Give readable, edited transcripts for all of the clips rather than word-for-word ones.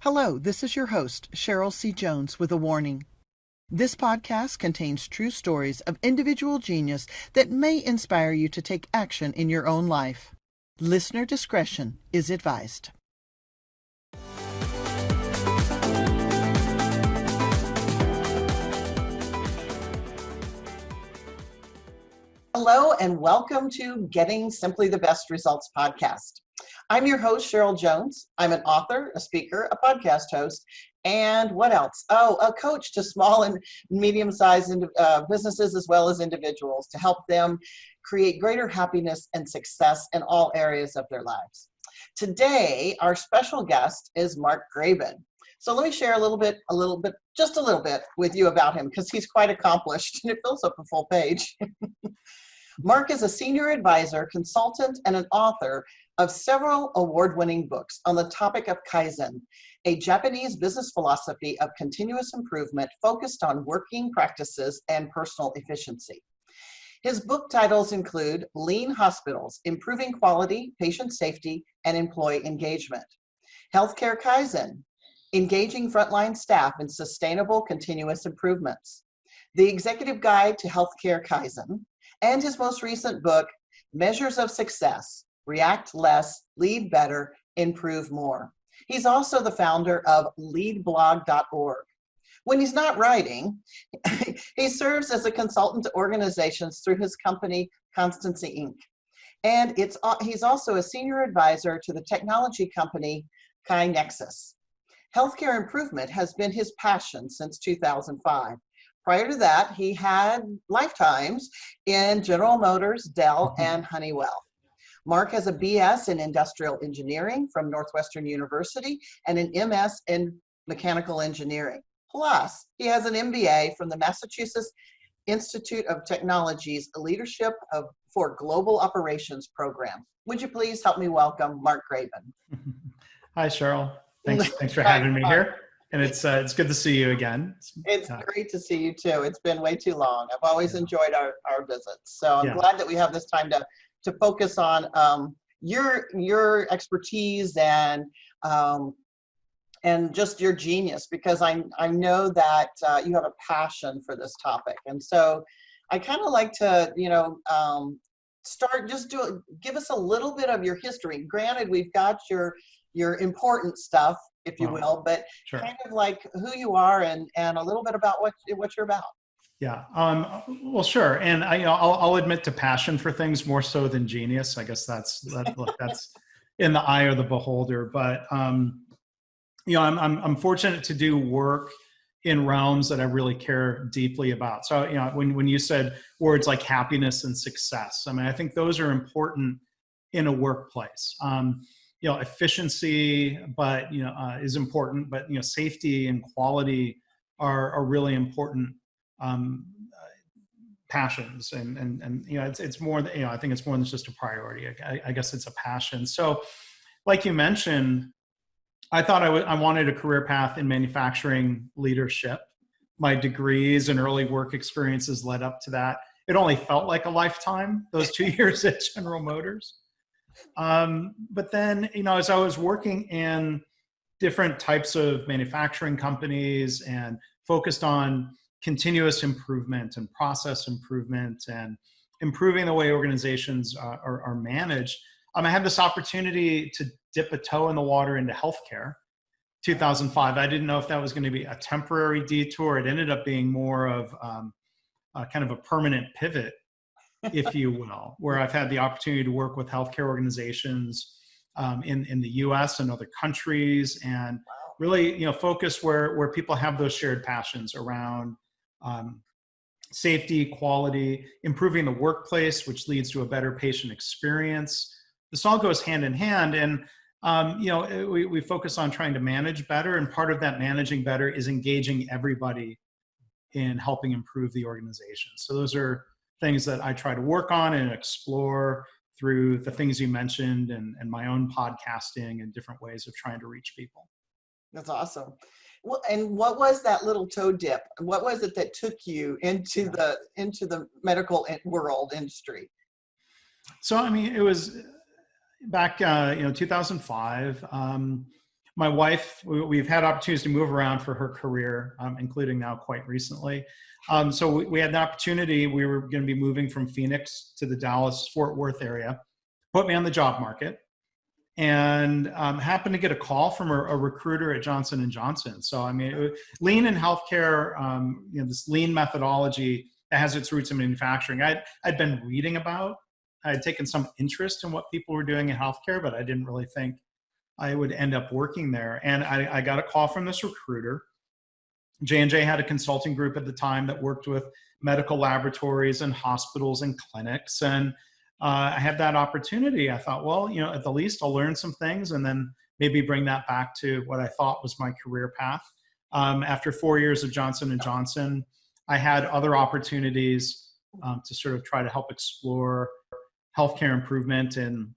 Hello, this is your host, Cheryl C. Jones, with a warning. This podcast contains true stories of individual genius that may inspire you to take action in your own life. Listener discretion is advised. Hello, and welcome to Getting Simply the Best Results podcast. I'm your host, Cheryl Jones. I'm an author, a speaker, a podcast host, and what else? Oh, a coach to small and medium-sized businesses as well as individuals to help them create greater happiness and success in all areas of their lives. Today, our special guest is Marc Graban. So let me share a little bit with you about him because he's quite accomplished and it fills up a full page. Marc is a senior advisor, consultant, and an author of several award-winning books on the topic of Kaizen, a Japanese business philosophy of continuous improvement focused on working practices and personal efficiency. His book titles include Lean Hospitals, Improving Quality, Patient Safety, and Employee Engagement, Healthcare Kaizen, Engaging Frontline Staff in Sustainable Continuous Improvements, The Executive Guide to Healthcare Kaizen, and his most recent book, Measures of Success, React Less, Lead Better, Improve More. He's also the founder of leadblog.org. When he's not writing, he serves as a consultant to organizations through his company, Constancy Inc. And he's also a senior advisor to the technology company, KaiNexus. Healthcare improvement has been his passion since 2005. Prior to that, he had lifetimes in General Motors, Dell, and Honeywell. Marc has a BS in Industrial Engineering from Northwestern University and an MS in Mechanical Engineering. Plus, he has an MBA from the Massachusetts Institute of Technology's Leadership for Global Operations program. Would you please help me welcome Marc Graban? Hi, Cheryl. Thanks for having me here. And it's good to see you again. It's great to see you too. It's been way too long. I've always enjoyed our visits. So I'm glad that we have this time to focus on your expertise and just your genius, because I know that you have a passion for this topic. And so I kind of like to, give us a little bit of your history. Granted, we've got your important stuff, if you will, but sure. Kind of like who you are and a little bit about what you're about. Yeah. Well, sure. And I'll admit to passion for things more so than genius. I guess that's in the eye of the beholder. But I'm fortunate to do work in realms that I really care deeply about. So when you said words like happiness and success, I mean, I think those are important in a workplace. Efficiency, is important, but safety and quality are really important passions, and it's more than, I think it's more than just a priority. I guess it's a passion. So, like you mentioned, I thought I wanted a career path in manufacturing leadership. My degrees and early work experiences led up to that. It only felt like a lifetime, those 2 years at General Motors. But then, as I was working in different types of manufacturing companies and focused on continuous improvement and process improvement and improving the way organizations are managed, I had this opportunity to dip a toe in the water into healthcare. 2005, I didn't know if that was going to be a temporary detour. It ended up being more of kind of a permanent pivot, if you will, where I've had the opportunity to work with healthcare organizations in the US and other countries, and really, focus where people have those shared passions around safety, quality, improving the workplace, which leads to a better patient experience. This all goes hand in hand. And, we focus on trying to manage better. And part of that managing better is engaging everybody in helping improve the organization. So those are things that I try to work on and explore through the things you mentioned and my own podcasting and different ways of trying to reach people. That's awesome. Well, and what was that little toe dip? What was it that took you into the medical world industry? So, it was back, 2005. my wife, we've had opportunities to move around for her career, including now quite recently. So we had the opportunity, we were going to be moving from Phoenix to the Dallas-Fort Worth area, put me on the job market, and happened to get a call from a recruiter at Johnson & Johnson. So, I mean, lean in healthcare, this lean methodology that has its roots in manufacturing, I'd been reading about. I had taken some interest in what people were doing in healthcare, but I didn't really think I would end up working there. And I got a call from this recruiter. J&J had a consulting group at the time that worked with medical laboratories and hospitals and clinics. And I had that opportunity. I thought, well, at the least I'll learn some things and then maybe bring that back to what I thought was my career path. After 4 years of Johnson & Johnson, I had other opportunities to sort of try to help explore healthcare improvement in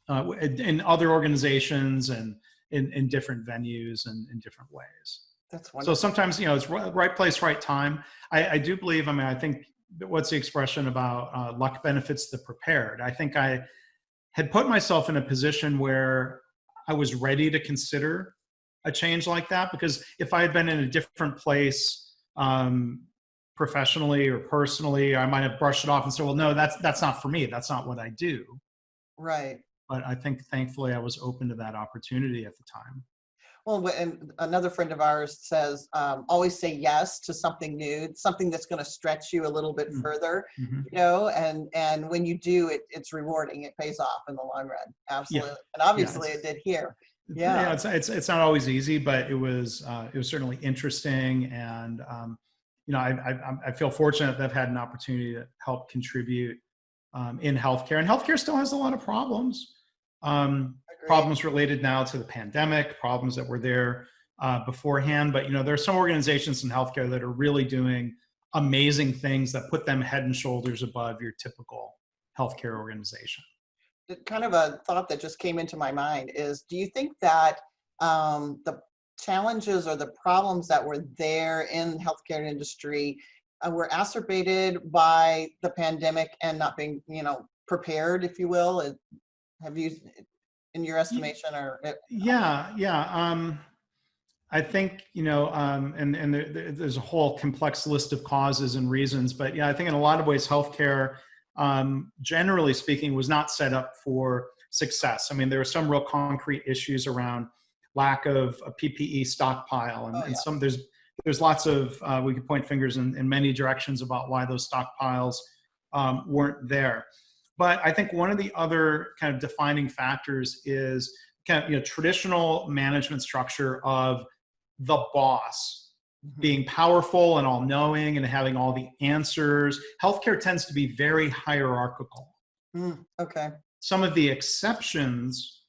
other organizations and in different venues and in different ways. That's wonderful. So sometimes, it's right place, right time. I do believe, I think, what's the expression about luck benefits the prepared? I think I had put myself in a position where I was ready to consider a change like that, because if I had been in a different place professionally or personally, I might have brushed it off and said, well, no, that's not for me. That's not what I do. Right. But I think thankfully I was open to that opportunity at the time. Well, and another friend of ours says, always say yes to something new, something that's going to stretch you a little bit further, and when you do, it's rewarding. It pays off in the long run. Absolutely. Yeah. And obviously it did here. Yeah. It's not always easy, but it was certainly interesting. And, I feel fortunate that I've had an opportunity to help contribute in healthcare, and healthcare still has a lot of problems. Problems related now to the pandemic, problems that were there beforehand. But, there are some organizations in healthcare that are really doing amazing things that put them head and shoulders above your typical healthcare organization. Kind of a thought that just came into my mind is, do you think that the challenges or the problems that were there in the healthcare industry were exacerbated by the pandemic and not being, prepared, if you will? Have you, in your estimation, or? I think, there's a whole complex list of causes and reasons, but I think in a lot of ways, healthcare, generally speaking, was not set up for success. I mean, there are some real concrete issues around lack of a PPE stockpile, and some, there's lots of, we could point fingers in many directions about why those stockpiles weren't there. But I think one of the other kind of defining factors is kind of, traditional management structure of the boss being powerful and all-knowing and having all the answers. Healthcare tends to be very hierarchical. Okay. Some of the exceptions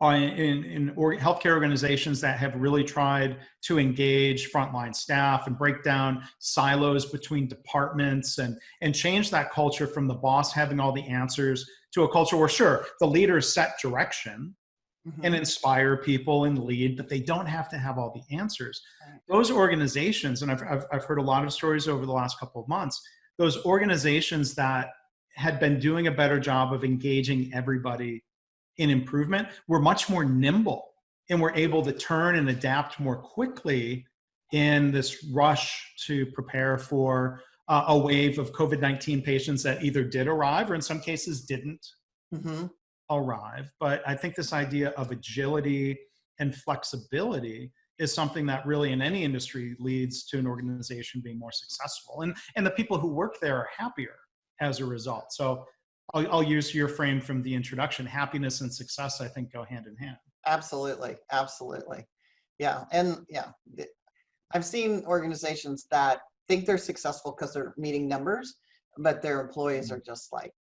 are in healthcare organizations that have really tried to engage frontline staff and break down silos between departments and change that culture from the boss having all the answers to a culture where, sure, the leaders set direction and inspire people and lead, but they don't have to have all the answers. Right. Those organizations, and I've heard a lot of stories over the last couple of months, those organizations that had been doing a better job of engaging everybody in improvement were much more nimble and were able to turn and adapt more quickly in this rush to prepare for a wave of COVID-19 patients that either did arrive or in some cases didn't arrive. But I think this idea of agility and flexibility is something that really in any industry leads to an organization being more successful. And the people who work there are happier as a result. So I'll use your frame from the introduction. Happiness and success, I think, go hand in hand. Absolutely. Absolutely. Yeah. And I've seen organizations that think they're successful because they're meeting numbers, but their employees are just like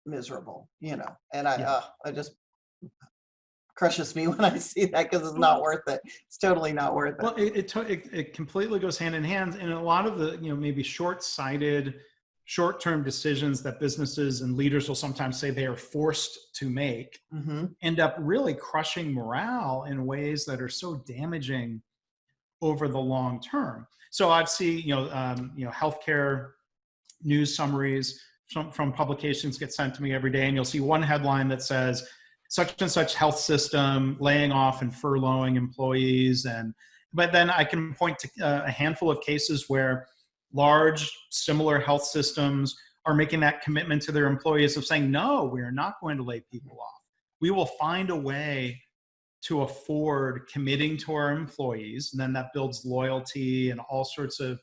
miserable, and it just crushes me when I see that, because it's not worth it. It's totally not worth it. Well, it completely goes hand in hand. And a lot of the, maybe short-sighted, short-term decisions that businesses and leaders will sometimes say they are forced to make end up really crushing morale in ways that are so damaging over the long term. So I've seen, healthcare news summaries from publications get sent to me every day, and you'll see one headline that says, such and such health system laying off and furloughing employees. But then I can point to a handful of cases where large, similar health systems are making that commitment to their employees of saying, no, we are not going to lay people off. We will find a way to afford committing to our employees. And then that builds loyalty and all sorts of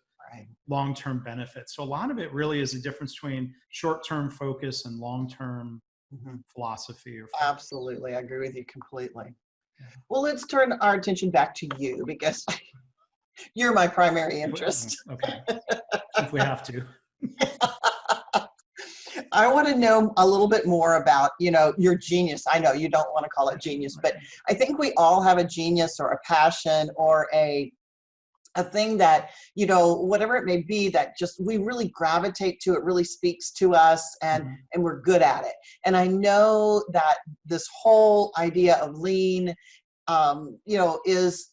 long-term benefits. So a lot of it really is a difference between short-term focus and long-term philosophy. Absolutely. I agree with you completely. Well, let's turn our attention back to you because you're my primary interest. Okay. If we have to. I want to know a little bit more about, your genius. I know you don't want to call it genius, but I think we all have a genius or a passion or a thing that, whatever it may be, that just we really gravitate to. It really speaks to us and we're good at it. And I know that this whole idea of lean, is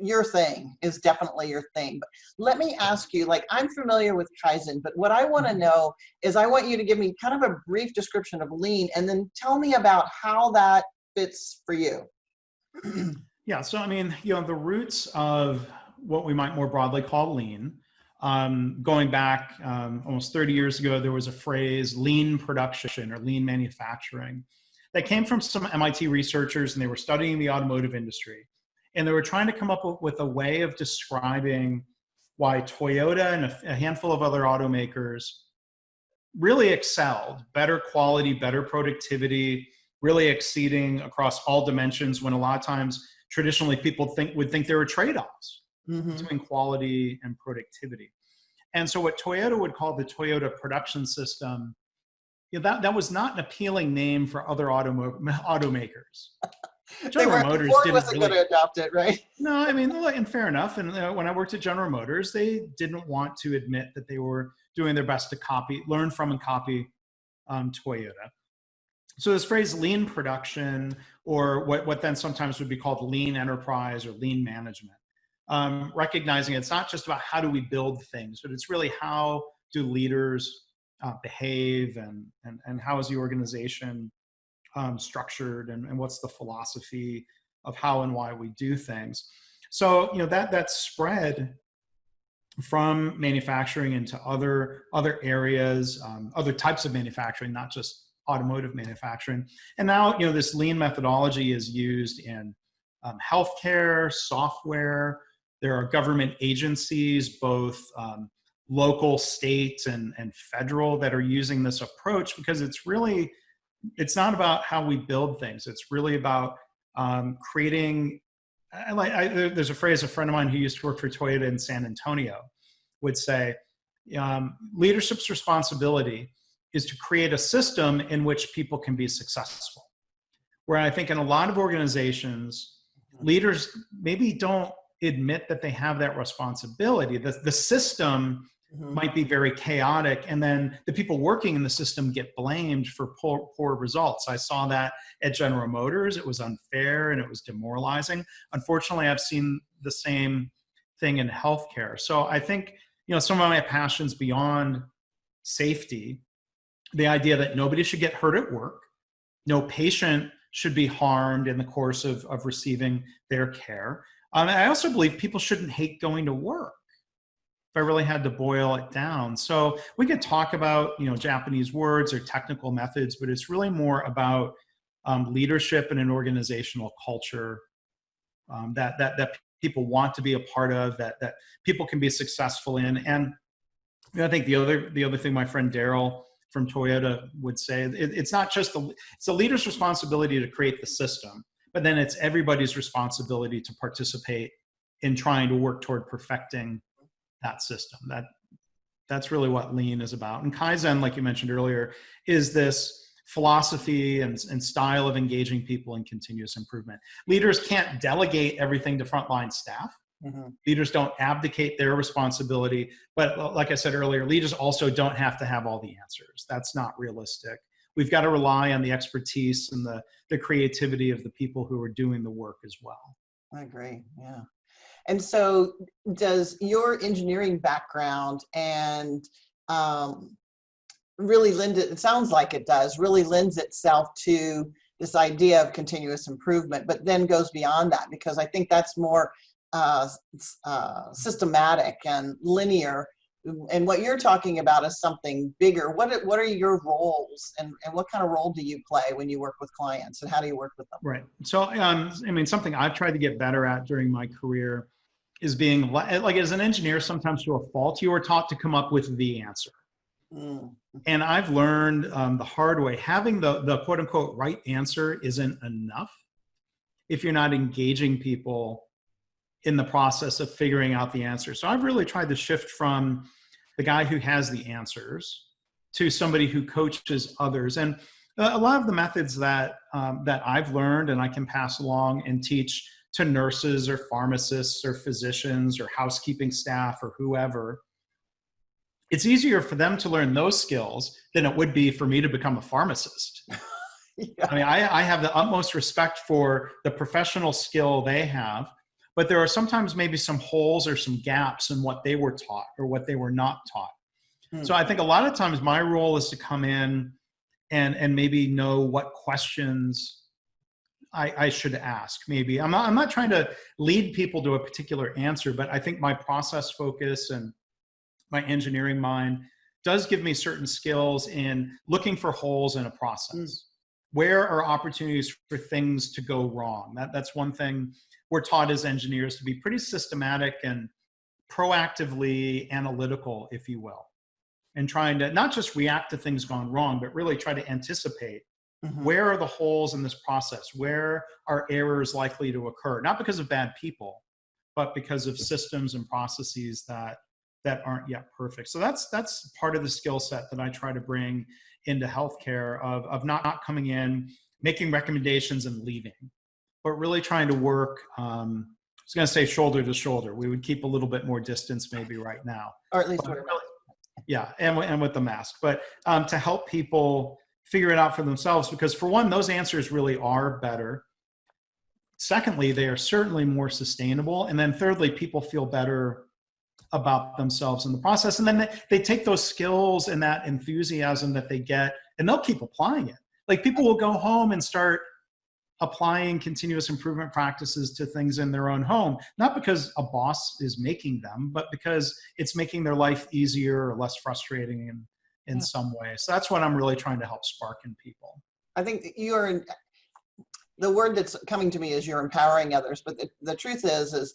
your thing, is definitely your thing. But let me ask you, I'm familiar with Kaizen, but what I want to know is I want you to give me kind of a brief description of lean and then tell me about how that fits for you. Yeah. So, the roots of what we might more broadly call lean, going back almost 30 years ago, there was a phrase, lean production or lean manufacturing, that came from some MIT researchers, and they were studying the automotive industry. And they were trying to come up with a way of describing why Toyota and a handful of other automakers really excelled, better quality, better productivity, really exceeding across all dimensions, when a lot of times traditionally people would think there were trade-offs between quality and productivity. And so what Toyota would call the Toyota production system, that was not an appealing name for other automakers. General Motors wasn't going to adopt it, right? No, and fair enough. And when I worked at General Motors, they didn't want to admit that they were doing their best to learn from and copy Toyota. So this phrase lean production, or what then sometimes would be called lean enterprise or lean management, recognizing it's not just about how do we build things, but it's really how do leaders behave and how is the organization structured and what's the philosophy of how and why we do things. So, that spread from manufacturing into other areas, other types of manufacturing, not just automotive manufacturing. And now, this lean methodology is used in healthcare, software. There are government agencies, both local, state, and federal, that are using this approach because it's not about how we build things. It's really about creating, there's a phrase a friend of mine who used to work for Toyota in San Antonio would say, leadership's responsibility is to create a system in which people can be successful. Where I think in a lot of organizations, leaders maybe don't admit that they have that responsibility. The system might be very chaotic, and then the people working in the system get blamed for poor results. I saw that at General Motors. It was unfair and it was demoralizing. Unfortunately, I've seen the same thing in healthcare. So I think, some of my passions beyond safety, the idea that nobody should get hurt at work, no patient should be harmed in the course of receiving their care. I also believe people shouldn't hate going to work, if I really had to boil it down. So we could talk about, Japanese words or technical methods, but it's really more about leadership and an organizational culture that people want to be a part of, that people can be successful in. And I think the other thing my friend Daryl from Toyota would say, it's not just it's the leader's responsibility to create the system, but then it's everybody's responsibility to participate in trying to work toward perfecting that system. That's really what lean is about. And Kaizen, like you mentioned earlier, is this philosophy and style of engaging people in continuous improvement. Leaders can't delegate everything to frontline staff. Leaders don't abdicate their responsibility. But like I said earlier, leaders also don't have to have all the answers. That's not realistic. We've got to rely on the expertise and the creativity of the people who are doing the work as well. I agree. Yeah. And so does your engineering background and really it sounds like it does, really lends itself to this idea of continuous improvement, but then goes beyond that, because I think that's more systematic and linear. And what you're talking about is something bigger. What are your roles, and what kind of role do you play when you work with clients, and how do you work with them? Right. So, I mean, something I've tried to get better at during my career is being like, as an engineer, sometimes to a fault, you are taught to come up with the answer. Mm. And I've learned the hard way, having the quote unquote right answer isn't enough if you're not engaging people in the process of figuring out the answer. So I've really tried to shift from the guy who has the answers to somebody who coaches others. And a lot of the methods that I've learned and I can pass along and teach to nurses or pharmacists or physicians or housekeeping staff or whoever, it's easier for them to learn those skills than it would be for me to become a pharmacist. Yeah. I mean, I have the utmost respect for the professional skill they have, but there are sometimes maybe some holes or some gaps in what they were taught or what they were not taught. So I think a lot of times my role is to come in and maybe know what questions I should ask. Maybe I'm not trying to lead people to a particular answer, but I think my process focus and my engineering mind does give me certain skills in looking for holes in a process. Where are opportunities for things to go wrong? That's one thing we're taught as engineers, to be pretty systematic and proactively analytical, if you will, and trying to not just react to things gone wrong, but really try to anticipate where are the holes in this process? Where are errors likely to occur? Not because of bad people, but because of systems and processes that aren't yet perfect. So that's part of the skill set that I try to bring into healthcare, of not coming in, making recommendations and leaving, but really trying to work, I was going to say shoulder to shoulder. We would keep a little bit more distance maybe right now. Or at least yeah, and with the mask, but to help people figure it out for themselves, because for one, those answers really are better. Secondly, they are certainly more sustainable. And then thirdly, people feel better about themselves in the process. And then they take those skills and that enthusiasm that they get, and they'll keep applying it. Like, people will go home and start applying continuous improvement practices to things in their own home, not because a boss is making them, but because it's making their life easier or less frustrating in some way. So that's what I'm really trying to help spark in people. I think the word that's coming to me is you're empowering others, but the truth is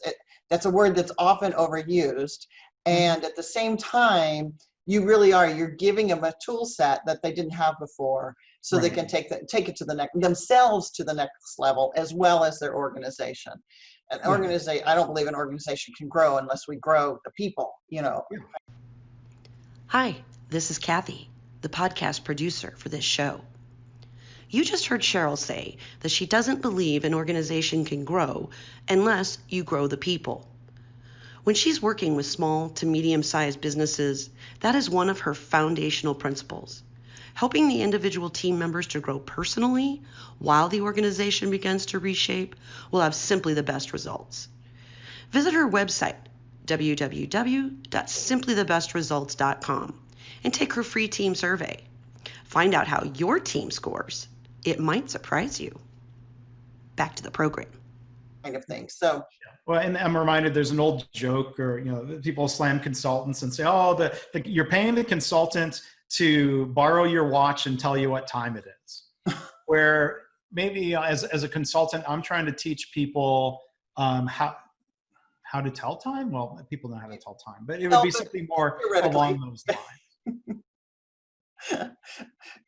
that's a word that's often overused. And at the same time, you're giving them a tool set that they didn't have before, so they can take it to themselves to the next level, as well as their organization. I don't believe an organization can grow unless we grow the people, Hi, this is Kathy, the podcast producer for this show. You just heard Cheryl say that she doesn't believe an organization can grow unless you grow the people. When she's working with small to medium-sized businesses, that is one of her foundational principles. Helping the individual team members to grow personally while the organization begins to reshape will have simply the best results. Visit her website, www.simplythebestresults.com, and take her free team survey. Find out how your team scores. It might surprise you. Back to the program. Kind of thing. So, well, and I'm reminded there's an old joke, or people slam consultants and say, "Oh, you're paying the consultant to borrow your watch and tell you what time it is." Where maybe as a consultant, I'm trying to teach people how to tell time. Well, people know how to tell time, but it would be something more along those lines.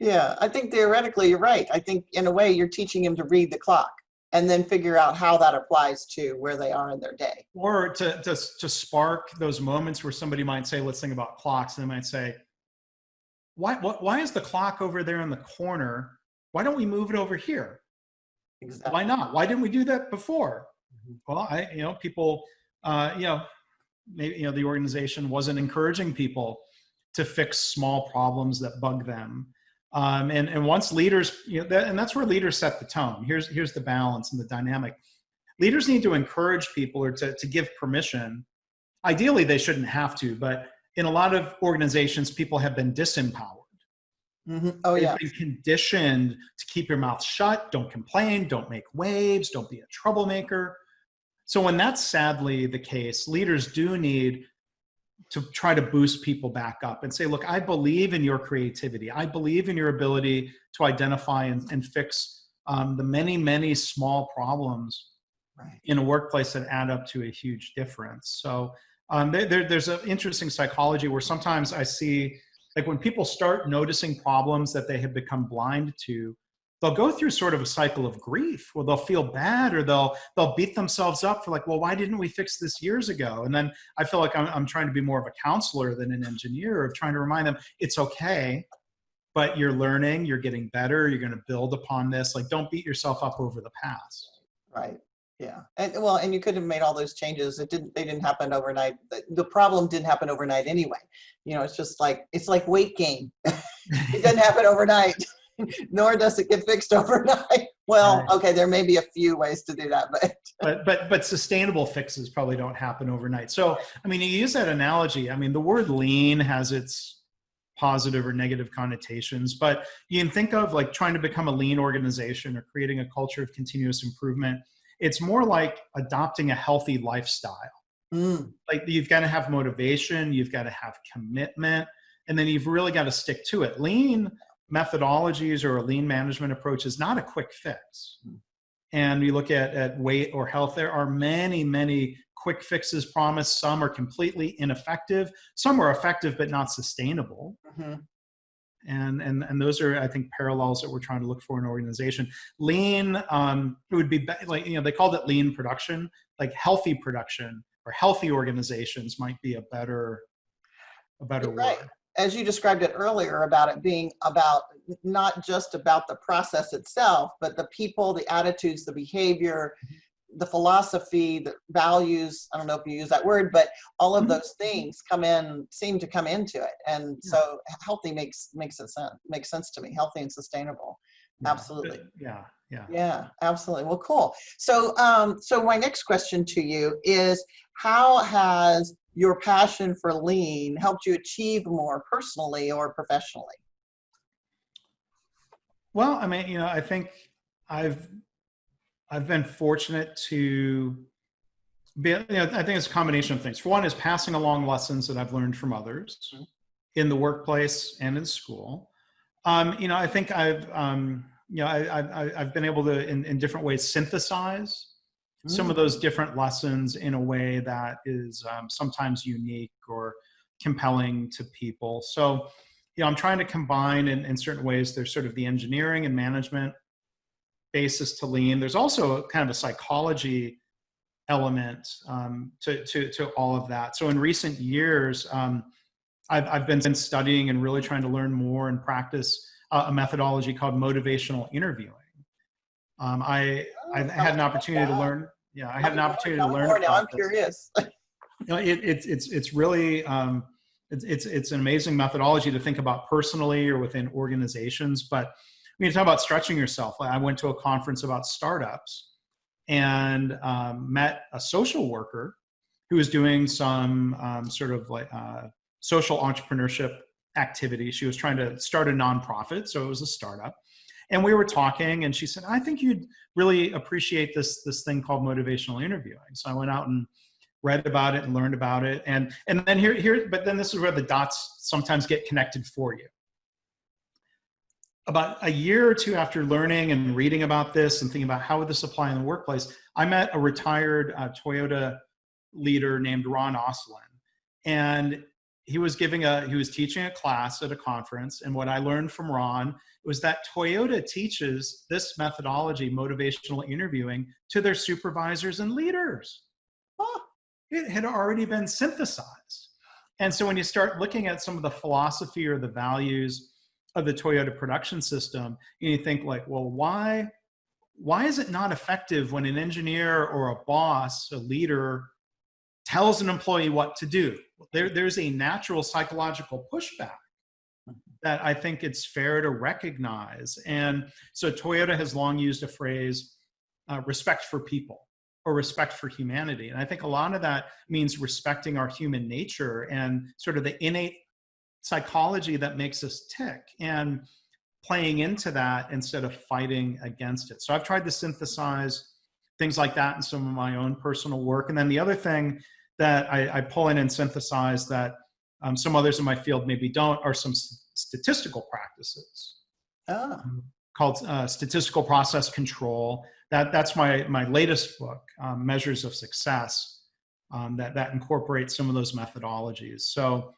Yeah, I think theoretically you're right. I think in a way you're teaching them to read the clock and then figure out how that applies to where they are in their day. Or to spark those moments where somebody might say, let's think about clocks, and they might say, why is the clock over there in the corner? Why don't we move it over here? Exactly. Why not? Why didn't we do that before? Well, people, maybe, the organization wasn't encouraging people to fix small problems that bug them. And once leaders, and that's where leaders set the tone. Here's the balance and the dynamic. Leaders need to encourage people, or to give permission. Ideally, they shouldn't have to, but in a lot of organizations, people have been disempowered. Oh, They've yeah. been conditioned to keep your mouth shut, don't complain, don't make waves, don't be a troublemaker. So when that's sadly the case, leaders do need to try to boost people back up and say, look, I believe in your creativity. I believe in your ability to identify and fix the many, many small problems Right. in a workplace that add up to a huge difference. So there's an interesting psychology where sometimes I see, like when people start noticing problems that they have become blind to, they'll go through sort of a cycle of grief where they'll feel bad, or they'll beat themselves up for like, well, why didn't we fix this years ago? And then I feel like I'm trying to be more of a counselor than an engineer, of trying to remind them it's okay, but you're learning, you're getting better, you're going to build upon this. Like, don't beat yourself up over the past. Right. Yeah. And you could have made all those changes. They didn't happen overnight. The problem didn't happen overnight anyway. It's just like, it's like weight gain. It doesn't happen overnight, nor does it get fixed overnight. Well, Right. okay, there may be a few ways to do that, But sustainable fixes probably don't happen overnight. So, I mean, you use that analogy. I mean, the word lean has its positive or negative connotations, but you can think of like trying to become a lean organization or creating a culture of continuous improvement. It's more like adopting a healthy lifestyle. Like, you've got to have motivation, you've got to have commitment, and then you've really got to stick to it. Lean methodologies or a lean management approach is not a quick fix. And you look at weight or health, there are many, many quick fixes promised. Some are completely ineffective. Some are effective but not sustainable. And those are, I think, parallels that we're trying to look for in an organization. Lean, it would be like, they called it lean production. Like healthy production or healthy organizations might be a better right. word. As you described it earlier, about it being about not just about the process itself, but the people, the attitudes, the behavior, the philosophy, the values. I don't know if you use that word, but all of those things seem to come into it. And so healthy makes sense to me. Healthy and sustainable. Absolutely. Yeah, absolutely. Well, cool. So, so my next question to you is, how has your passion for lean helped you achieve more personally or professionally? Well, I mean, I think I've been fortunate to be, I think it's a combination of things. For one is passing along lessons that I've learned from others in the workplace and in school. I think I've been able to, in different ways, synthesize some of those different lessons in a way that is sometimes unique or compelling to people. So, I'm trying to combine in certain ways. There's sort of the engineering and management basis to lean. There's also kind of a psychology element to all of that. So in recent years, I've been studying and really trying to learn more and practice a methodology called motivational interviewing. I had an opportunity to learn. Yeah, I had an opportunity to learn more now. I'm this. curious. It's really it's an amazing methodology to think about personally or within organizations. But when you talk about stretching yourself, I went to a conference about startups and met a social worker who was doing some sort of like social entrepreneurship activity. She was trying to start a nonprofit, so it was a startup. And we were talking, and she said, "I think you'd really appreciate this thing called motivational interviewing." So I went out and read about it and learned about it, and then but then this is where the dots sometimes get connected for you. About a year or two after learning and reading about this and thinking about how would this apply in the workplace, I met a retired Toyota leader named Ron Oslin, and he was teaching a class at a conference. And what I learned from Ron was that Toyota teaches this methodology, motivational interviewing, to their supervisors and leaders. It had already been synthesized. And so when you start looking at some of the philosophy or the values of the Toyota production system, you think like, well, why is it not effective when an engineer or a boss, a leader, tells an employee what to do? There's a natural psychological pushback that I think it's fair to recognize. And so Toyota has long used a phrase, respect for people, or respect for humanity. And I think a lot of that means respecting our human nature and sort of the innate psychology that makes us tick, and playing into that instead of fighting against it. So I've tried to synthesize things like that in some of my own personal work. And then the other thing that I pull in and synthesize that some others in my field maybe don't are some statistical practices called statistical process control. That's my latest book, Measures of Success, that incorporates some of those methodologies. So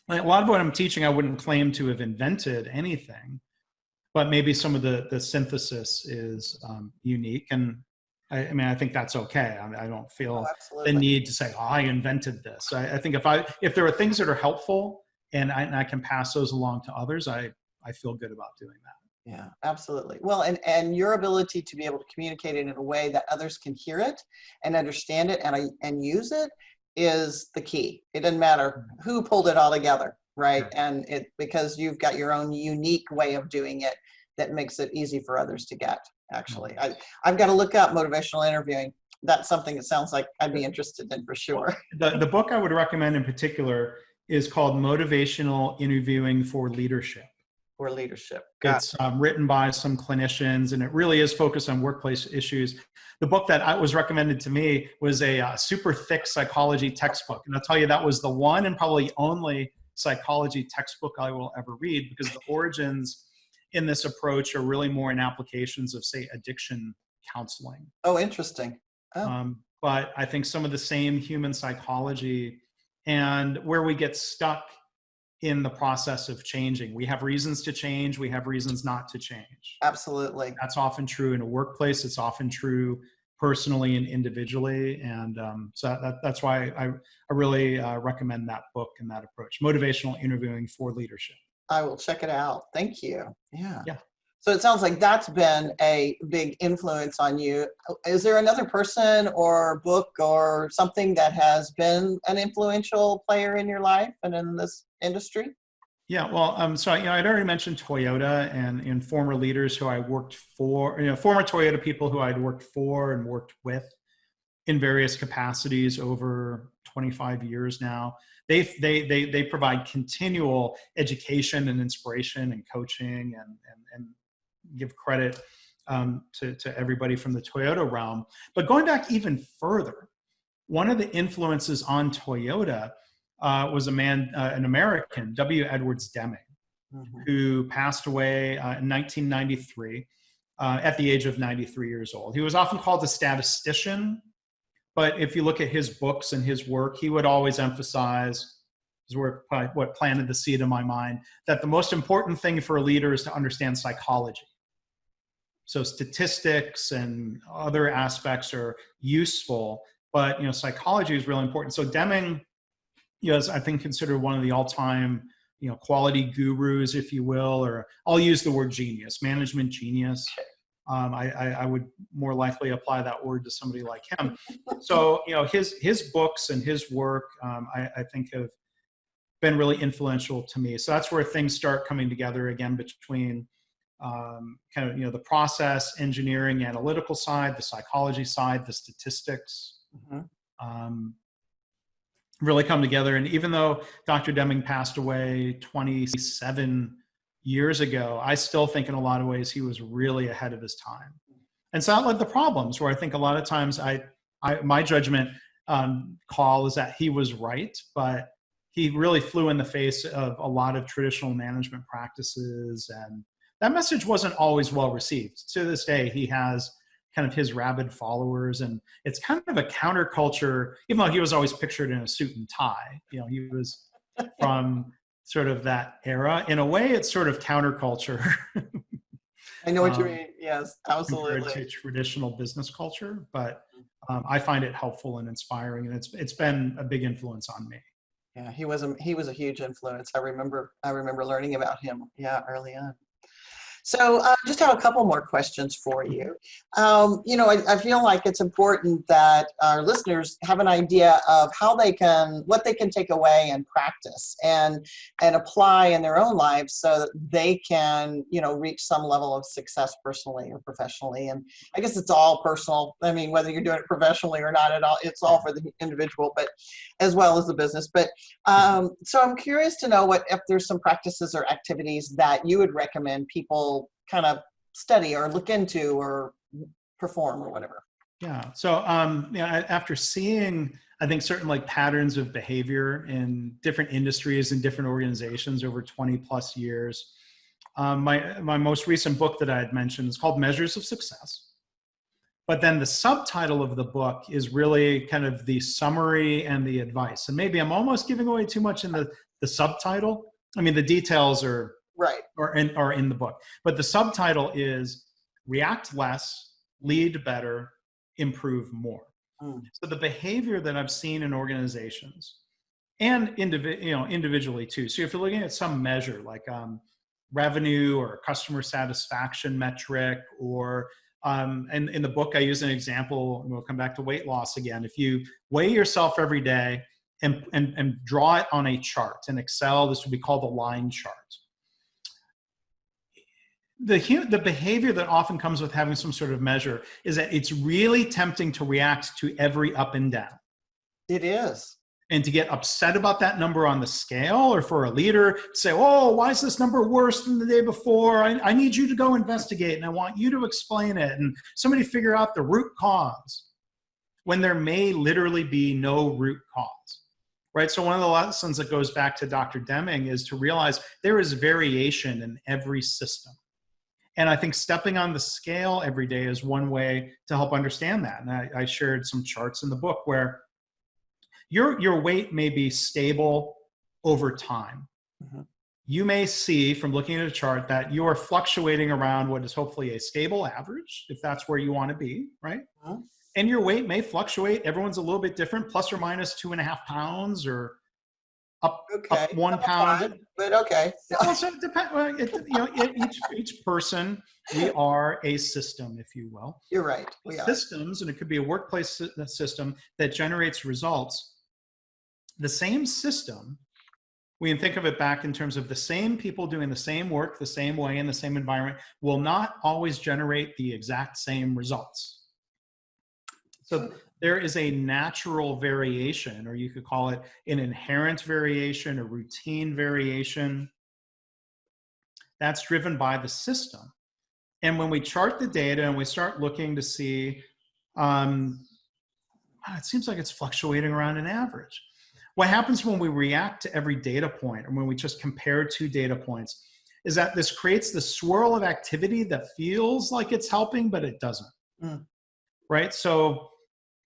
a lot of what I'm teaching, I wouldn't claim to have invented anything, but maybe some of the synthesis is unique. And I mean, I think that's okay. I don't feel the need to say, oh, I invented this. I think if there are things that are helpful and I can pass those along to others, I feel good about doing that. Yeah, absolutely. Well, and your ability to be able to communicate it in a way that others can hear it and understand it and use it is the key. It doesn't matter who pulled it all together, right? And because you've got your own unique way of doing it that makes it easy for others to get. Actually, I've got to look up motivational interviewing. That's something that sounds like I'd be interested in for sure. The book I would recommend in particular is called Motivational Interviewing for Leadership. For leadership. It's written by some clinicians, and it really is focused on workplace issues. The book that was recommended to me was a super thick psychology textbook. And I'll tell you, that was the one and probably only psychology textbook I will ever read, because the origins in this approach are really more in applications of, say, addiction counseling. Oh, interesting. Oh. But I think some of the same human psychology and where we get stuck in the process of changing. We have reasons to change. We have reasons not to change. Absolutely. That's often true in a workplace. It's often true personally and individually. And so that's why I really recommend that book and that approach, Motivational Interviewing for Leadership. I will check it out. Thank you. Yeah. Yeah. So it sounds like that's been a big influence on you. Is there another person or book or something that has been an influential player in your life and in this industry? Yeah, well, so I'd already mentioned Toyota and former leaders who I worked for, former Toyota people who I'd worked for and worked with in various capacities over 25 years now. They provide continual education and inspiration and coaching and give credit to everybody from the Toyota realm. But going back even further, one of the influences on Toyota was an American, W. Edwards Deming, who passed away in 1993 at the age of 93 years old. He was often called a statistician, but if you look at his books and his work, he would always emphasize, his work what planted the seed in my mind, that the most important thing for a leader is to understand psychology. So statistics and other aspects are useful, but psychology is really important. So Deming is, I think, considered one of the all-time quality gurus, if you will, or I'll use the word genius, management genius. I would more likely apply that word to somebody like him. So his books and his work, I think, have been really influential to me. So that's where things start coming together again between the process, engineering, analytical side, the psychology side, the statistics, really come together. And even though Dr. Deming passed away 27 years ago, I still think in a lot of ways he was really ahead of his time. And so that led to problems where I think a lot of times my judgment call is that he was right, but he really flew in the face of a lot of traditional management practices, and that message wasn't always well received. To this day, he has kind of his rabid followers, and it's kind of a counterculture, even though he was always pictured in a suit and tie. He was from sort of that era. In a way, it's sort of counterculture. I know what you mean. Yes, absolutely. Compared to traditional business culture, but I find it helpful and inspiring, and it's been a big influence on me. Yeah, he was a huge influence. I remember learning about him. Yeah, early on. So just have a couple more questions for you. I feel like it's important that our listeners have an idea of what they can take away and practice and apply in their own lives so that they can, reach some level of success personally or professionally. And I guess it's all personal. I mean, whether you're doing it professionally or not at all, it's all for the individual, but as well as the business. But so I'm curious to know if there's some practices or activities that you would recommend people kind of study or look into or perform or whatever. Yeah. So, after seeing, I think, certain like patterns of behavior in different industries and different organizations over 20 plus years, my most recent book that I had mentioned is called Measures of Success. But then the subtitle of the book is really kind of the summary and the advice. And maybe I'm almost giving away too much in the subtitle. I mean, the details are right are in the book. But the subtitle is React Less, Lead Better, Improve More. So the behavior that I've seen in organizations and individually too. So if you're looking at some measure like revenue or customer satisfaction metric, or and in the book I use an example, and we'll come back to weight loss again. If you weigh yourself every day and draw it on a chart in Excel, this would be called a line chart. The behavior that often comes with having some sort of measure is that it's really tempting to react to every up and down. It is. And to get upset about that number on the scale, or for a leader to say, oh, why is this number worse than the day before? I need you to go investigate and I want you to explain it. And somebody figure out the root cause when there may literally be no root cause, right? So one of the lessons that goes back to Dr. Deming is to realize there is variation in every system. And I think stepping on the scale every day is one way to help understand that. And I shared some charts in the book where your weight may be stable over time. Mm-hmm. You may see from looking at a chart that you are fluctuating around what is hopefully a stable average, if that's where you want to be, right? Mm-hmm. And your weight may fluctuate. Everyone's a little bit different, plus or minus 2.5 pounds, or up 1 pound. But okay. Also, it depends. Each person, we are a system, if you will. You're right. We are. Systems, and it could be a workplace system that generates results. The same system, we can think of it back in terms of the same people doing the same work, the same way, in the same environment, will not always generate the exact same results. So there is a natural variation, or you could call it an inherent variation, a routine variation, that's driven by the system. And when we chart the data and we start looking to see, it seems like it's fluctuating around an average. What happens when we react to every data point, or when we just compare two data points, is that this creates the swirl of activity that feels like it's helping, but it doesn't, right? So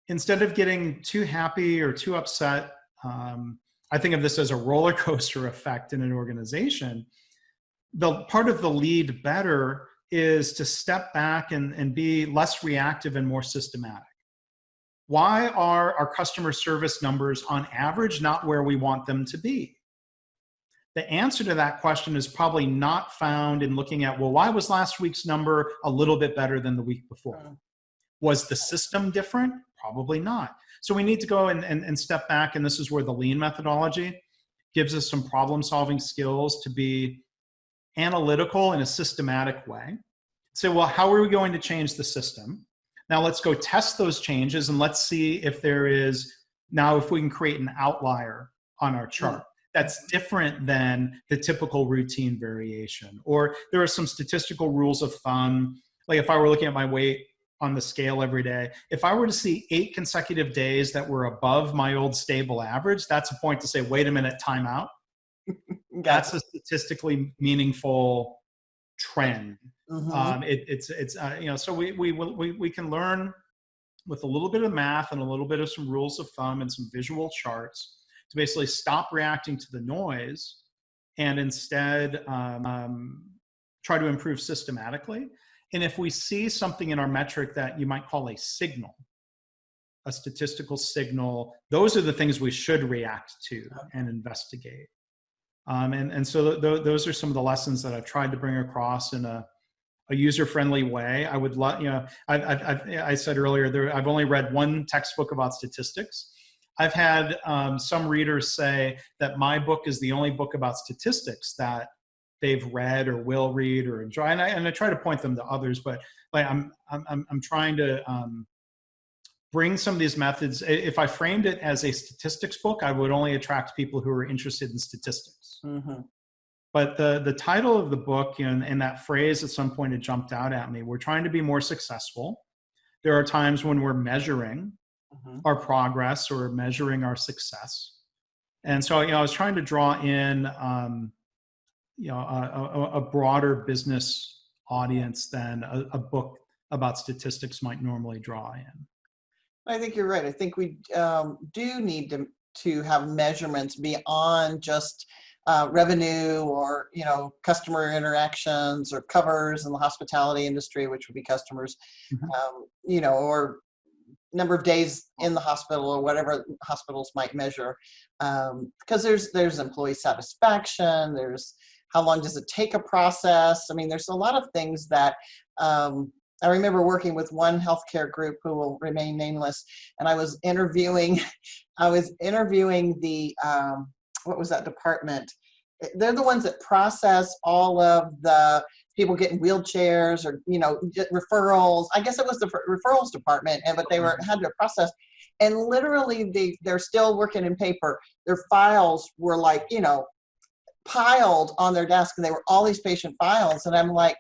instead of getting too happy or too upset, I think of this as a roller coaster effect in an organization. The part of the lead better is to step back and be less reactive and more systematic. Why are our customer service numbers on average not where we want them to be? The answer to that question is probably not found in looking at, well, why was last week's number a little bit better than the week before? Was the system different? Probably not. So we need to go and step back, and this is where the lean methodology gives us some problem-solving skills to be analytical in a systematic way. Say, well, how are we going to change the system? Now let's go test those changes, and let's see if if we can create an outlier on our chart that's different than the typical routine variation. Or there are some statistical rules of thumb. Like if I were looking at my weight on the scale every day, if I were to see 8 consecutive days that were above my old stable average, that's a point to say, wait a minute, time out. That's a statistically meaningful trend. Mm-hmm. So we can learn with a little bit of math and a little bit of some rules of thumb and some visual charts to basically stop reacting to the noise and instead try to improve systematically. And if we see something in our metric that you might call a signal, a statistical signal, those are the things we should react to and investigate. And so those are some of the lessons that I've tried to bring across in a a user-friendly way. I would love, I said earlier, I've only read one textbook about statistics. I've had some readers say that my book is the only book about statistics that they've read or will read or enjoy. And I try to point them to others, but like I'm trying to bring some of these methods. If I framed it as a statistics book, I would only attract people who are interested in statistics. Mm-hmm. But the title of the book, and that phrase at some point it jumped out at me, we're trying to be more successful. There are times when we're measuring our progress or measuring our success. And so, I was trying to draw in, a broader business audience than a book about statistics might normally draw in. I think you're right. I think we do need to have measurements beyond just revenue or, customer interactions or covers in the hospitality industry, which would be customers, or number of days in the hospital or whatever hospitals might measure. Because there's employee satisfaction, there's how long does it take a process? I mean, there's a lot of things that I remember working with one healthcare group who will remain nameless, and I was interviewing the, what was that department? They're the ones that process all of the people getting wheelchairs or, referrals. I guess it was the referrals department, but they had to process. And literally they're still working in paper. Their files were like, piled on their desk, and they were all these patient files. And I'm like,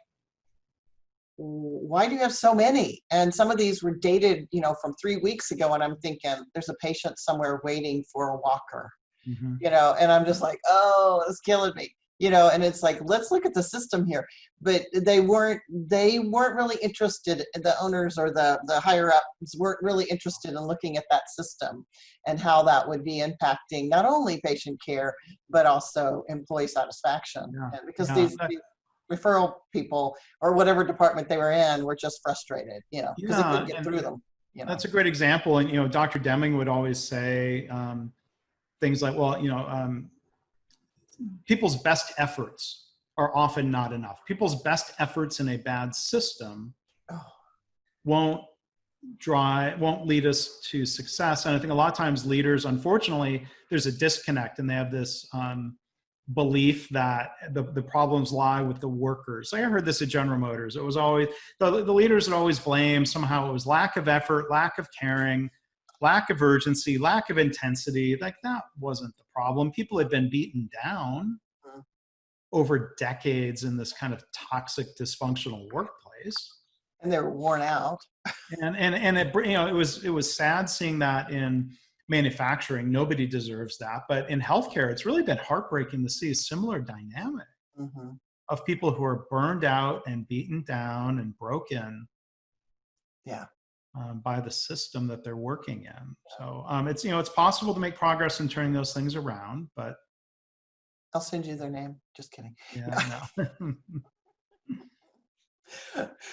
why do you have so many? And some of these were dated, from 3 weeks ago. And I'm thinking there's a patient somewhere waiting for a walker, and I'm just like, oh, it's killing me, and it's like, let's look at the system here. But they weren't really interested, the owners or the higher ups weren't really interested in looking at that system and how that would be impacting not only patient care, but also employee satisfaction. And because these referral people or whatever department they were in were just frustrated, because they couldn't get through them. That's a great example. And, Dr. Deming would always say things like, well, people's best efforts are often not enough. People's best efforts in a bad system won't lead us to success. And I think a lot of times leaders, unfortunately, there's a disconnect, and they have this belief that the problems lie with the workers. Like I heard this at General Motors. It was always, the leaders would always blame somehow it was lack of effort, lack of caring, lack of urgency, lack of intensity. Like that wasn't the problem. People had been beaten down over decades in this kind of toxic, dysfunctional workplace. And they were worn out. And it was sad seeing that in manufacturing. Nobody deserves that. But in healthcare, it's really been heartbreaking to see a similar dynamic of people who are burned out and beaten down and broken. Yeah. By the system that they're working in. So it's possible to make progress in turning those things around, but I'll send you their name. Just kidding. Yeah, no.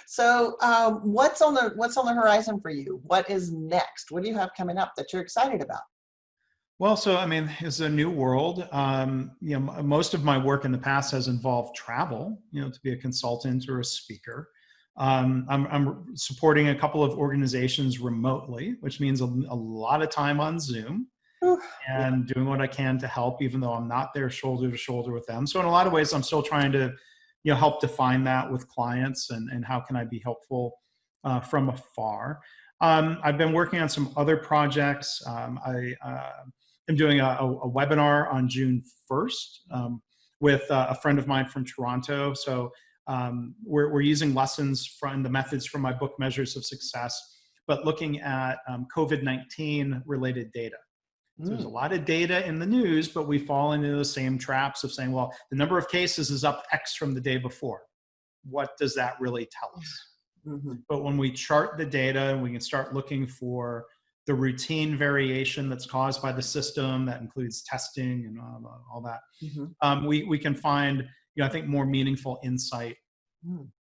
So what's on the horizon for you? What is next? What do you have coming up that you're excited about? Well, so it's a new world. Most of my work in the past has involved travel, to be a consultant or a speaker. I'm supporting a couple of organizations remotely, which means a lot of time on Zoom and doing what I can to help, even though I'm not there shoulder to shoulder with them. So in a lot of ways, I'm still trying to, help define that with clients and how can I be helpful from afar. I've been working on some other projects. I am doing a webinar on June 1st with a friend of mine from Toronto. So we're using lessons from the methods from my book, Measures of Success, but looking at COVID-19 related data. So there's a lot of data in the news, but we fall into the same traps of saying, well, the number of cases is up X from the day before. What does that really tell us? But when we chart the data and we can start looking for the routine variation that's caused by the system, that includes testing and all that, we can find, I think, more meaningful insight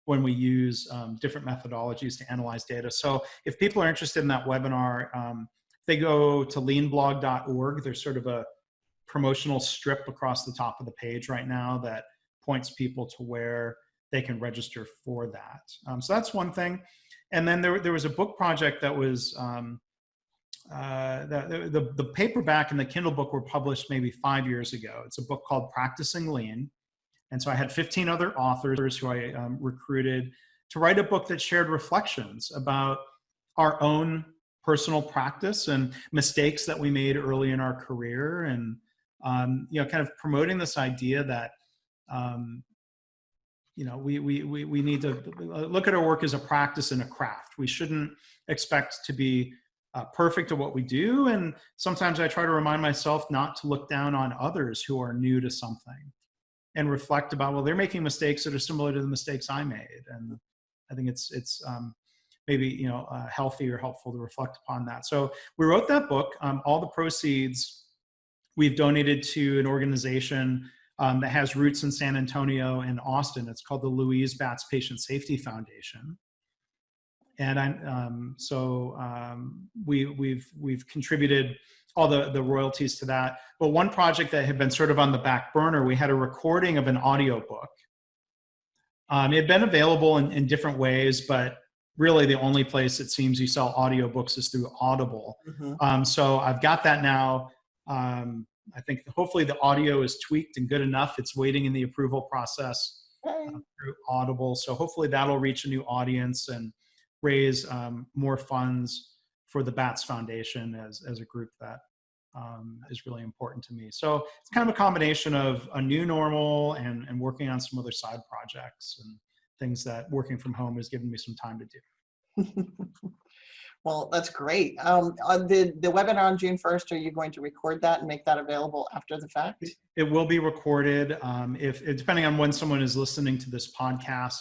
when we use different methodologies to analyze data. So if people are interested in that webinar, they go to leanblog.org. There's sort of a promotional strip across the top of the page right now that points people to where they can register for that. So that's one thing. And then there was a book project that was, the paperback and the Kindle book were published maybe 5 years ago. It's a book called Practicing Lean. And so I had 15 other authors who I recruited to write a book that shared reflections about our own personal practice and mistakes that we made early in our career, and kind of promoting this idea that we need to look at our work as a practice and a craft. We shouldn't expect to be perfect at what we do, and sometimes I try to remind myself not to look down on others who are new to something, and reflect about, well, they're making mistakes that are similar to the mistakes I made. And I think it's maybe, healthy or helpful to reflect upon that. So we wrote that book. All the proceeds we've donated to an organization that has roots in San Antonio and Austin. It's called the Louise Batts Patient Safety Foundation. And we've contributed all the royalties to that. But one project that had been sort of on the back burner, we had a recording of an audiobook. It had been available in different ways, but really the only place it seems you sell audiobooks is through Audible. Mm-hmm. So I've got that now. I think hopefully the audio is tweaked and good enough. It's waiting in the approval process through Audible. So hopefully that'll reach a new audience and raise more funds for the Batts Foundation as a group that is really important to me. So it's kind of a combination of a new normal and working on some other side projects and things that working from home has given me some time to do. Well, that's great. The webinar on June 1st, are you going to record that and make that available after the fact? It will be recorded. If depending on when someone is listening to this podcast,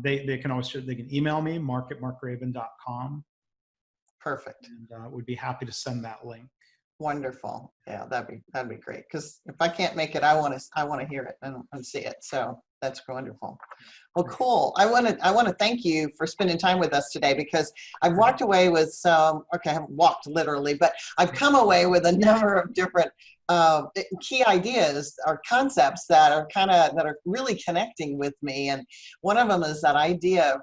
they can email me, marc@marcgraban.com. Perfect. And would be happy to send that link. Wonderful. Yeah, that'd be great. Because if I can't make it, I want to hear it and see it. So that's wonderful. Well, cool. I want to thank you for spending time with us today, because I've walked away with some. Okay, I haven't walked literally, but I've come away with a number of different key ideas or concepts that are really connecting with me. And one of them is that idea of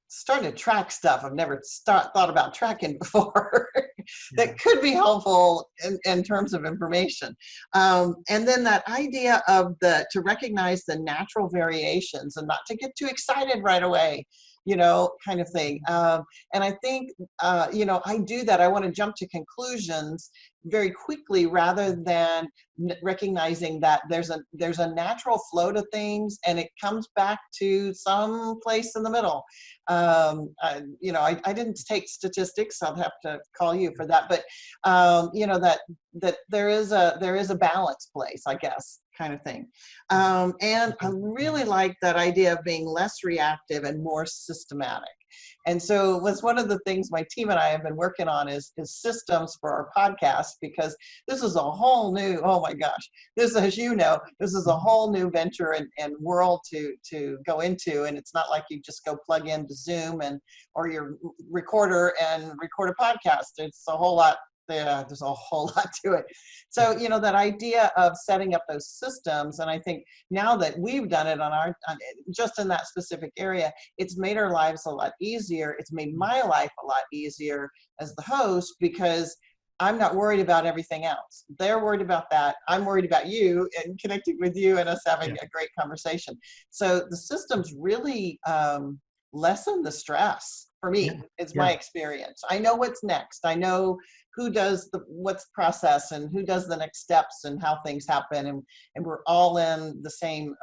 starting to track stuff I've never thought about tracking before that could be helpful in terms of information. And then that idea of to recognize the natural variations and not to get too excited right away, kind of thing. And I think, I do that. I want to jump to conclusions very quickly rather than recognizing that there's a natural flow to things, and it comes back to some place in the middle. I didn't take statistics. I'll have to call you for that, but that there is a balance place, I guess, kind of thing. And I really like that idea of being less reactive and more systematic. And so was one of the things my team and I have been working on is systems for our podcast, because this is a whole new, oh my gosh, this is a whole new venture and world to go into. And it's not like you just go plug into Zoom or your recorder and record a podcast. It's a whole lot. There's a whole lot to it. So, that idea of setting up those systems, and I think now that we've done it just in that specific area, it's made our lives a lot easier. It's made my life a lot easier as the host, because I'm not worried about everything else. They're worried about that. I'm worried about you and connecting with you and us having a great conversation. So the systems really lessen the stress for me. It's my experience. I know what's next. I know who does what's process and who does the next steps and how things happen. And we're all in the same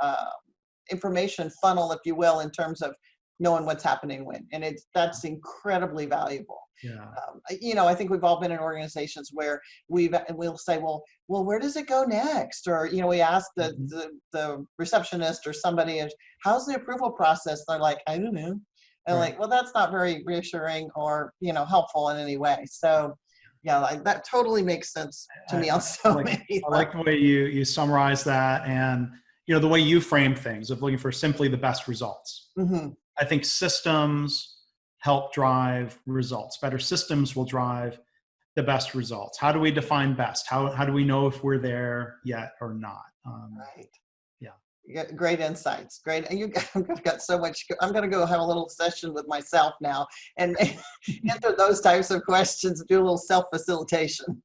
information funnel, if you will, in terms of knowing what's happening when. And that's incredibly valuable. Yeah. I think we've all been in organizations where we'll say, well, where does it go next? Or, we ask the receptionist or somebody, how's the approval process? They're like, I don't know. And well, that's not very reassuring or, helpful in any way. So that totally makes sense to me on so many. I like the way you summarize that, and the way you frame things of looking for simply the best results. Mm-hmm. I think systems help drive results. Better systems will drive the best results. How do we define best? How do we know if we're there yet or not? Right. Yeah. Great insights. Great. I've got so much. I'm going to go have a little session with myself now and answer those types of questions, do a little self-facilitation.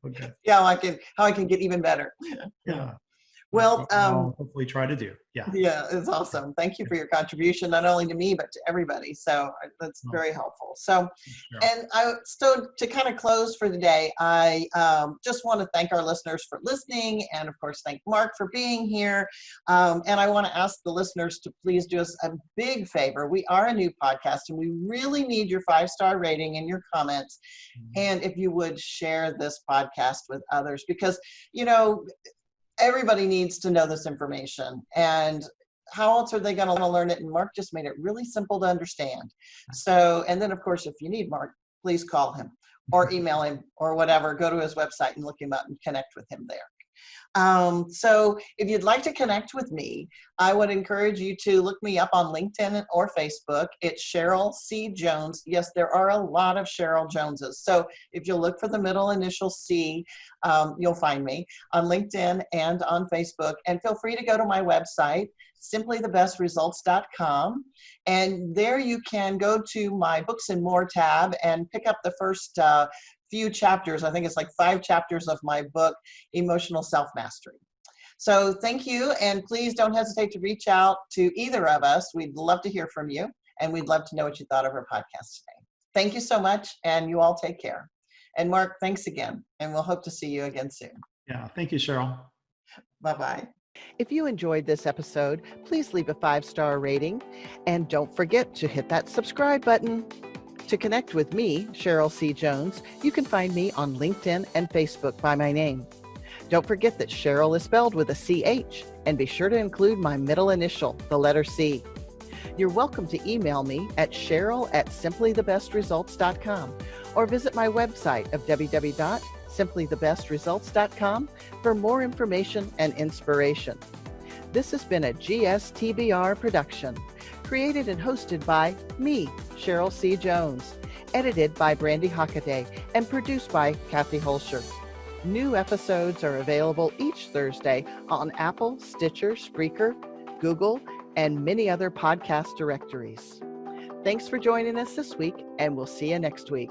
Okay. Yeah, how I can get even better. Yeah. Well, I'll hopefully try to do. Yeah. yeah, it's awesome. Thank you for your contribution, not only to me, but to everybody. So that's very helpful. So, Sure. so to kind of close for the day, I just want to thank our listeners for listening, and of course, thank Marc for being here. And I want to ask the listeners to please do us a big favor. We are a new podcast, and we really need your 5-star rating and your comments. And if you would share this podcast with others, because, everybody needs to know this information, and how else are they going to learn it? And Marc just made it really simple to understand. So, and then of course, if you need Marc, please call him or email him or whatever, go to his website and look him up and connect with him there. So if you'd like to connect with me, I would encourage you to look me up on LinkedIn or Facebook. It's Cheryl C. Jones. Yes, there are a lot of Cheryl Joneses. So if you'll look for the middle initial C, you'll find me on LinkedIn and on Facebook. And feel free to go to my website, simplythebestresults.com. And there you can go to my Books and More tab and pick up the first few chapters. I think it's like 5 chapters of my book, Emotional Self-Mastery. So thank you, and please don't hesitate to reach out to either of us. We'd love to hear from you, and we'd love to know what you thought of our podcast today. Thank you so much, and you all take care. And Marc, thanks again, and we'll hope to see you again soon. Yeah. Thank you, Cheryl. Bye-bye. If you enjoyed this episode, please leave a 5-star rating, and don't forget to hit that subscribe button. To connect with me, Cheryl C. Jones, you can find me on LinkedIn and Facebook by my name. Don't forget that Cheryl is spelled with a CH, and be sure to include my middle initial, the letter C. You're welcome to email me at cheryl@simplythebestresults.com or visit my website of www.simplythebestresults.com for more information and inspiration. This has been a GSTBR production, created and hosted by me, Cheryl C. Jones, edited by Brandy Hockaday, and produced by Kathy Holscher. New episodes are available each Thursday on Apple, Stitcher, Spreaker, Google, and many other podcast directories. Thanks for joining us this week, and we'll see you next week.